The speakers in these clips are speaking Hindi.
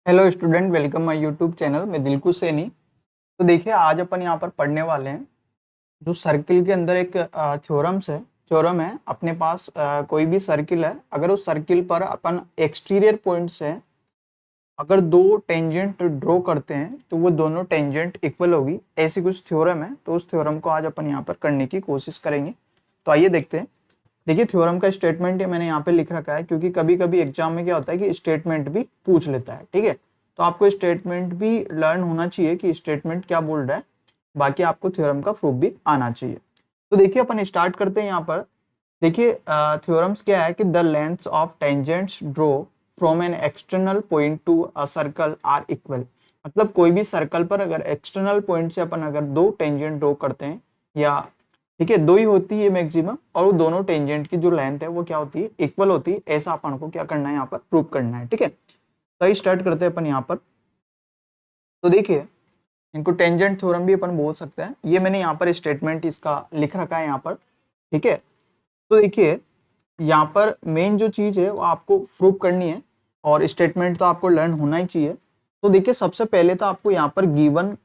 Hello student, welcome my YouTube channel. मैं दिलकुश सैनी। तो देखिए, आज अपन यहाँ पर पढ़ने वाले हैं जो सर्किल के अंदर एक थ्योरम है अपने पास। कोई भी सर्किल है, अगर उस सर्किल पर अपन एक्सटीरियर पॉइंट से अगर दो टेंजेंट ड्रॉ करते हैं तो वो दोनों टेंजेंट इक्वल होगी, ऐसी कुछ थ्योरम है। तो उस थ्योरम को आज अपन यहाँ पर करने की कोशिश करेंगे। तो आइए देखते हैं। देखिए, थ्योरम का स्टेटमेंट ये मैंने यहाँ पे लिख रखा है, क्योंकि कभी कभी एग्जाम में क्या होता है कि स्टेटमेंट भी पूछ लेता है। ठीक है, तो आपको स्टेटमेंट भी लर्न होना चाहिए कि स्टेटमेंट क्या बोल रहा है, बाकी आपको थ्योरम का प्रूफ भी आना चाहिए। तो देखिए, अपन स्टार्ट करते हैं यहाँ पर। देखिए, थ्योरम्स क्या है कि the lengths of tangents draw from an external point to a circle are equal. मतलब कोई भी सर्कल पर अगर एक्सटर्नल पॉइंट से अपन अगर दो टेंजेंट ड्रॉ करते हैं, या ठीक है दो ही होती है मैक्सिमम, और वो दोनों टेंजेंट की जो लेंथ है वो क्या होती है, इक्वल होती है। ऐसा अपन को क्या करना है, यहाँ पर प्रूव करना है। ठीक है, तो स्टार्ट करते हैं अपन यहाँ पर। तो देखिए, इनको टेंजेंट थ्योरम भी अपन बोल सकते हैं। ये मैंने यहाँ पर स्टेटमेंट इसका लिख रखा है यहाँ पर। ठीक है, तो देखिए यहाँ पर मेन जो चीज है वो आपको प्रूव करनी है, और स्टेटमेंट तो आपको लर्न होना ही चाहिए। तो देखिए, सबसे पहले तो आपको यहाँ पर गिवन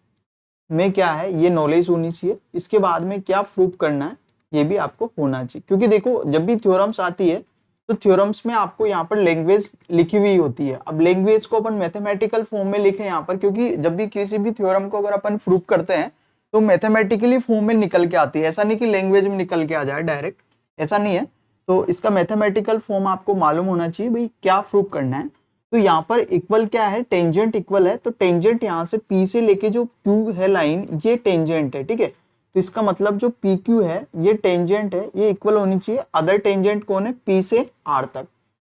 में क्या है ये नॉलेज होनी चाहिए। इसके बाद में क्या प्रूव करना है ये भी आपको होना चाहिए, क्योंकि देखो जब भी थ्योरम्स आती है तो थ्योरम्स में आपको यहाँ पर लैंग्वेज लिखी हुई होती है। अब लैंग्वेज को अपन मैथमेटिकल फॉर्म में लिखे यहाँ पर, क्योंकि जब भी किसी भी थ्योरम को अगर अपन प्रूव करते हैं तो मैथमेटिकली फॉर्म में निकल के आती है। ऐसा नहीं कि लैंग्वेज में निकल के आ जाए डायरेक्ट, ऐसा नहीं है। तो इसका मैथमेटिकल फॉर्म आपको मालूम होना चाहिए भाई क्या प्रूव करना है। तो यहाँ पर इक्वल क्या है, टेंजेंट इक्वल है। तो टेंजेंट यहाँ से पी से लेके जो क्यू है लाइन, ये टेंजेंट है। ठीक है, तो इसका मतलब जो पी क्यू है ये टेंजेंट है, ये इक्वल होनी चाहिए। अदर टेंजेंट कौन है, पी से आर तक,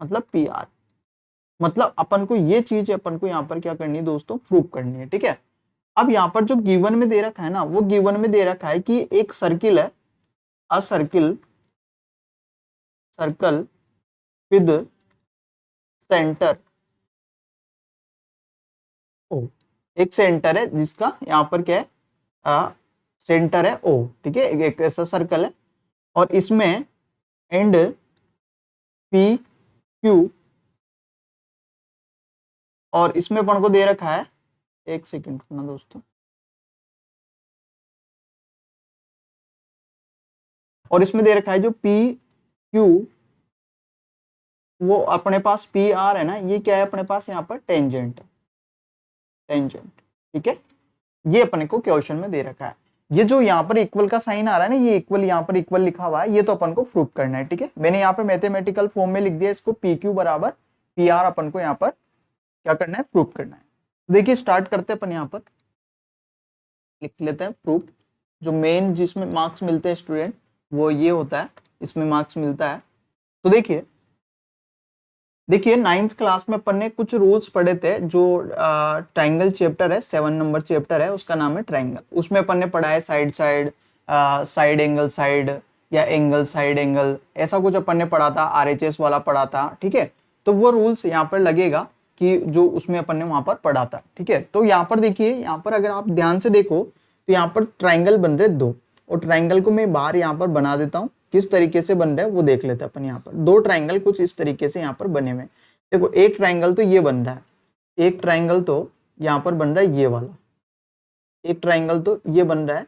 मतलब पी आर। मतलब अपन को ये चीज अपन को यहाँ पर क्या करनी है दोस्तों, प्रूव करनी है। ठीक है, अब यहाँ पर जो गिवन में दे रखा है ना, वो गिवन में दे रखा है कि एक सर्किल है, a circle with centre O. एक सेंटर है जिसका यहाँ पर क्या है, सेंटर है ओ। ठीक है, एक ऐसा सर्कल है, और इसमें एंड पी क्यू, और इसमें अपन को दे रखा है, एक सेकंड ना दोस्तों, और इसमें दे रखा है जो पी क्यू, वो अपने पास पी आर है ना, ये क्या है अपने पास यहाँ पर टेंजेंट है, टेंजेंट। ठीक है, ये अपने को क्वेश्चन में दे रखा है। ये जो यहाँ पर इक्वल का साइन आ रहा है ना, ये इक्वल यहाँ पर इक्वल लिखा हुआ है, ये तो अपन को प्रूव करना है। ठीक है, मैंने यहाँ पे मैथमेटिकल फॉर्म में लिख दिया इसको, पी क्यू बराबर पी आर अपन को यहाँ पर क्या करना है, प्रूव करना है। तो देखिए, स्टार्ट करते हैं अपन। यहाँ पर लिख लेते हैं प्रूफ। जो मेन जिसमें मार्क्स मिलते हैं स्टूडेंट, वो ये होता है, इसमें मार्क्स मिलता है। तो देखिए देखिए 9th क्लास में अपन ने कुछ रूल्स पढ़े थे। जो ट्राइंगल चैप्टर है, 7 नंबर चैप्टर है, उसका नाम है ट्राइंगल। उसमें अपन ने पढ़ा है side side, side angle side, या एंगल साइड एंगल, ऐसा कुछ अपन ने पढ़ा था। आरएचएस वाला पढ़ा था। ठीक है, तो वो रूल्स यहाँ पर लगेगा कि जो उसमें अपन ने वहां पर पढ़ा था। ठीक है, तो यहाँ पर देखिए, यहाँ पर अगर आप ध्यान से देखो तो यहाँ पर ट्राइंगल बन रहे दो, और ट्राइंगल को मैं बाहर यहाँ पर बना देता हूँ। किस तरीके से बन रहा है वो देख लेते हैं अपन। यहाँ पर दो ट्राइंगल कुछ इस तरीके से यहाँ पर बने हुए हैं। देखो, एक ट्राइंगल तो ये बन रहा है, एक ट्राइंगल तो यहाँ पर बन रहा है ये वाला, एक ट्राइंगल तो ये बन रहा है।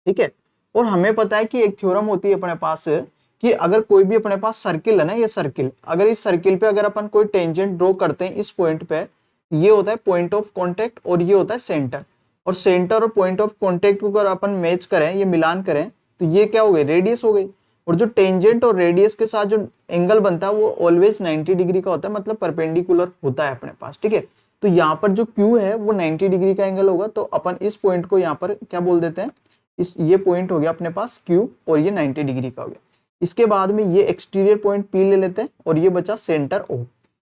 ठीक है, और हमें पता है कि एक थ्योरम होती है अपने पास कि अगर कोई भी अपने पास सर्किल है ना, ये सर्किल, अगर इस सर्किल पे अगर अपन कोई टेंजेंट ड्रॉ करते हैं इस पॉइंट पे, ये होता है पॉइंट ऑफ कॉन्टेक्ट और ये होता है सेंटर। और सेंटर और पॉइंट ऑफ कॉन्टेक्ट को अगर अपन मैच करें, ये मिलान करें, तो ये क्या हो गई, रेडियस हो गई। और जो टेंजेंट और रेडियस के साथ जो एंगल बनता है वो ऑलवेज 90 डिग्री का होता है, मतलब परपेंडिकुलर होता है अपने पास। ठीक है, तो यहाँ पर जो Q है वो 90 डिग्री का एंगल होगा। तो अपन इस पॉइंट को यहाँ पर क्या बोल देते हैं, इस ये पॉइंट हो गया अपने पास Q, और ये 90 डिग्री का हो गया। इसके बाद में ये एक्सटीरियर पॉइंट P ले लेते हैं, और ये बचा सेंटर O।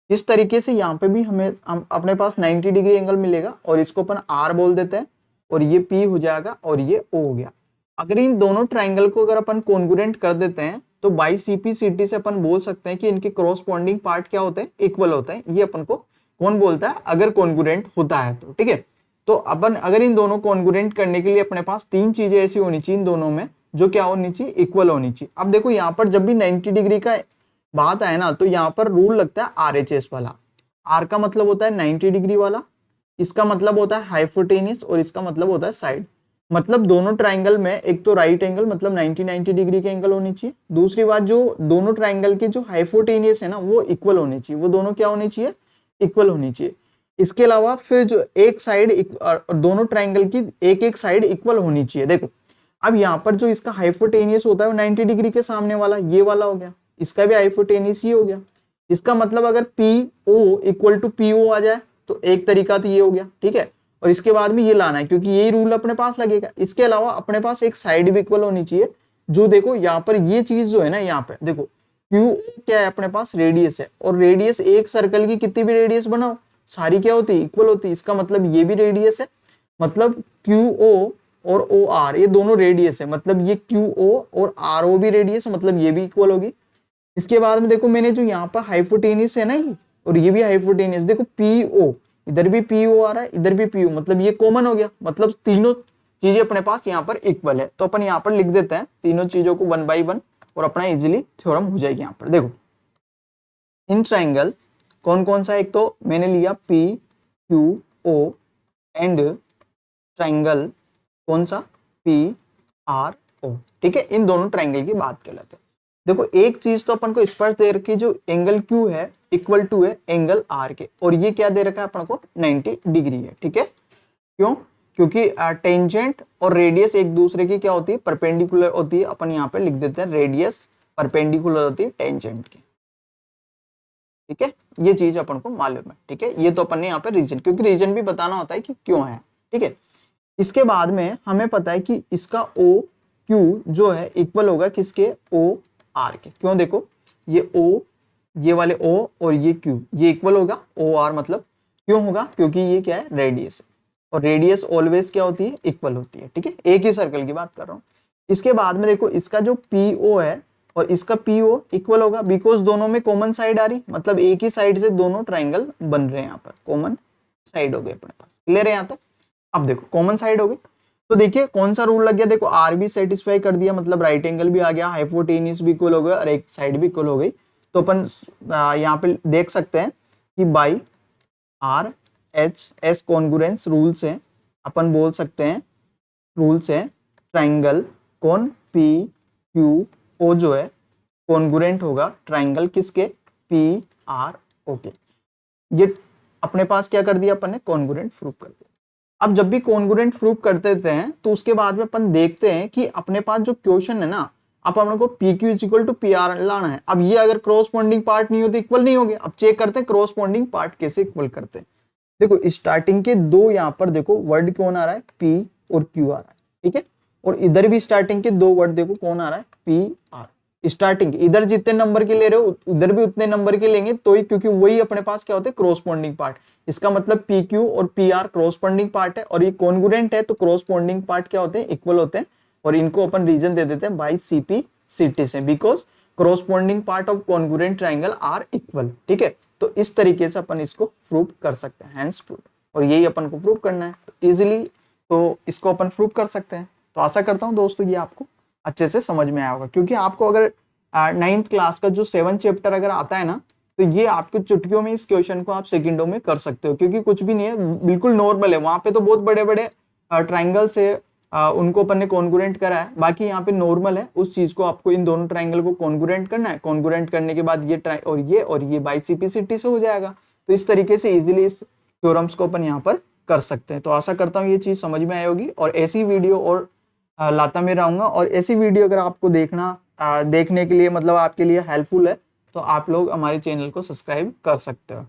इस तरीके से यहाँ पे भी हमें अपने पास 90 डिग्री एंगल मिलेगा, और इसको अपन R बोल देते हैं, और ये P हो जाएगा, और ये O हो गया। अगर इन दोनों ट्राइंगल को अगर अपन कॉन्ग्रुएंट कर देते हैं तो बाई CP/CT से अपन बोल सकते हैं कि इनके कॉरस्पॉन्डिंग पार्ट क्या होते हैं, इक्वल होते हैं। ये अपन को कौन बोलता है, अगर कॉन्ग्रुएंट होता है तो। ठीक है, तो अपन अगर इन दोनों कॉन्ग्रुएंट करने के लिए अपने पास तीन चीजें ऐसी होनी चाहिए इन दोनों में, जो क्या होनी चाहिए, इक्वल होनी चाहिए। अब देखो, यहाँ पर जब भी 90 डिग्री का बात आए ना, तो यहाँ पर रूल लगता है RHS वाला। आर का मतलब होता है 90 डिग्री वाला, इसका मतलब होता है हाइपोटेनियस और इसका मतलब होता है साइड। मतलब दोनों ट्राइंगल में एक तो राइट एंगल मतलब 90 डिग्री के एंगल होनी चाहिए, दूसरी बात जो दोनों ट्राइंगल के जो हाइपोटेनियस है ना वो इक्वल होनी चाहिए, वो दोनों क्या होनी चाहिए, इक्वल होनी चाहिए। इसके अलावा फिर जो एक साइड दोनों ट्राइंगल की एक एक साइड इक्वल होनी चाहिए। देखो अब यहाँ पर जो इसका हाइपोटेनियस होता है वो 90 डिग्री के सामने वाला ये वाला हो गया, इसका भी हाइपोटेनियस ही हो गया। इसका मतलब अगर PO इक्वल टू PO आ जाए तो एक तरीका तो ये हो गया, ठीक है। और इसके बाद में ये लाना है क्योंकि यही रूल अपने पास लगेगा। इसके अलावा अपने पास एक साइड भी इक्वल होनी चाहिए, जो देखो यहाँ पर ये चीज जो है ना, यहाँ पे देखो QO क्या है अपने पास, रेडियस है। और रेडियस एक सर्कल की कितनी भी रेडियस बनाओ सारी क्या होती है, इक्वल होती है। इसका मतलब ये भी रेडियस है, मतलब QO और OR ये दोनों रेडियस है, मतलब ये QO और RO भी रेडियस है, मतलब ये भी इक्वल होगी। इसके बाद में देखो मैंने जो यहाँ पर हाइपोटेनियस है ना ये, और ये भी हाइपोटेनियस, देखो PO इधर भी PO आ रहा है, इधर भी PO, मतलब ये कॉमन हो गया, मतलब तीनों चीजें अपने पास यहाँ पर इक्वल है। तो अपन यहाँ पर लिख देते हैं तीनों चीजों को 1 बाई 1 और अपना इजीली थ्योरम हो जाएगी। यहाँ पर देखो इन ट्राइंगल कौन कौन सा, एक तो मैंने लिया PQO एंड ट्राइंगल कौन सा PRO, ठीक है। इन दोनों ट्राइंगल की बात कर लेते हैं। देखो एक चीज तो अपन को स्पष्ट दे रखी, जो एंगल Q है इक्वल टू है एंगल R के, और ये क्या दे रखा है अपन को 90 डिग्री है, ठीक है। क्यों, क्योंकि टेंजेंट और रेडियस एक दूसरे की क्या होती है, परपेंडिकुलर होती है। अपन यहाँ पे लिख देते हैं रेडियस परपेंडिकुलर होती है टेंजेंट की, ठीक है। ये चीज अपन को मालूम है, ठीक है। ये तो अपन ने यहाँ पे रीजन, क्योंकि रीजन भी बताना होता है कि क्यों है, ठीक है। इसके बाद में हमें पता है कि इसका OQ जो है इक्वल होगा किसके, OR के। क्यों, देखो ये O, ये वाले O और ये Q ये इक्वल होगा OR, मतलब क्यों होगा, क्योंकि ये क्या है, रेडियस है, और रेडियस ऑलवेज क्या होती है, इक्वल होती है, ठीक है। एक ही सर्कल की बात कर रहा हूँ। इसके बाद में देखो इसका जो PO है और इसका PO इक्वल होगा, बिकॉज दोनों में कॉमन साइड आ रही, मतलब एक ही साइड से दोनों ट्राइंगल बन रहे हैं, यहाँ पर कॉमन साइड हो गए अपने पास, क्लियर है यहाँ तक। अब देखो कॉमन साइड हो गए तो देखिए कौन सा रूल लग गया, देखो R भी सेटिस्फाई कर दिया, मतलब राइट एंगल भी आ गया, हाइपोटेनियस भी इक्वल हो गया और एक साइड भी इक्वल हो गई। तो अपन यहाँ पे देख सकते हैं कि बाई RHS कॉन्ग्रुएंस रूल से अपन बोल सकते हैं, रूल से ट्राइंगल कौन PQO जो है कॉन्ग्रुएंट होगा ट्राइंगल किसके, PRO के। ये अपने पास क्या कर दिया अपन ने, कॉन्ग्रुएंट प्रूव कर दिया। अब जब भी कॉन्ग्रुएंट प्रूव कर देते हैं तो उसके बाद में अपन देखते हैं कि अपने पास जो क्वेश्चन है ना, अब अपन को PQ is equal to PR लाना है। अब ये अगर क्रॉसपोंडिंग पार्ट नहीं होते इक्वल नहीं हो गया। अब चेक करते हैं क्रॉसपोंडिंग पार्ट कैसे इक्वल करते हैं। देखो स्टार्टिंग के दो यहाँ पर देखो वर्ड कौन आ रहा है, P और Q आ रहा है, ठीक है। और इधर भी स्टार्टिंग के दो वर्ड देखो कौन आ रहा है, PR। स्टार्टिंग इधर जितने नंबर के ले रहे हो उधर भी उतने नंबर के लेंगे तो ही, क्योंकि वही अपने पास क्या होते हैं, क्रॉसपोंडिंग पार्ट। इसका मतलब PQ और PR क्रॉसपोंडिंग पार्ट है और ये कॉन्ग्रुएंट है, तो क्रॉसपोंडिंग पार्ट क्या होते हैं, इक्वल होते हैं। और इनको अपन रीजन दे देते हैं बाई CP/CT से, because corresponding part of congruent triangle are equal, ठीक है। तो इस तरीके से अपन इसको प्रूव कर सकते हैं, हैंस प्रूव, और यही अपन को प्रूव करना है तो इजिली, तो इसको अपन प्रूव कर सकते हैं। तो आशा करता हूँ दोस्तों ये आपको अच्छे से समझ में आया होगा, क्योंकि आपको अगर 9th क्लास का जो 7th चैप्टर अगर आता है ना, तो ये आपको चुटकियों में इस क्वेश्चन को आप सेकंडों में कर सकते हो, क्योंकि कुछ भी नहीं है, बिल्कुल नॉर्मल है। वहां पे तो बहुत बड़े बड़े ट्राइंगल से उनको अपन ने कॉन्ग्रुएंट करा है, बाकी यहाँ पे नॉर्मल है। उस चीज को आपको इन दोनों ट्राइंगल को कॉन्ग्रुएंट करना है, कॉन्ग्रुएंट करने के बाद ये और ये बाई CP/CT से हो जाएगा। तो इस तरीके से इजिली इस थ्योरम्स को अपन यहाँ पर कर सकते हैं। तो आशा करता हूँ ये चीज समझ में आई होगी, और ऐसी वीडियो और लाता मैं रहूंगा। और ऐसी वीडियो अगर आपको देखने के लिए मतलब आपके लिए हेल्पफुल है तो आप लोग हमारे चैनल को सब्सक्राइब कर सकते हो।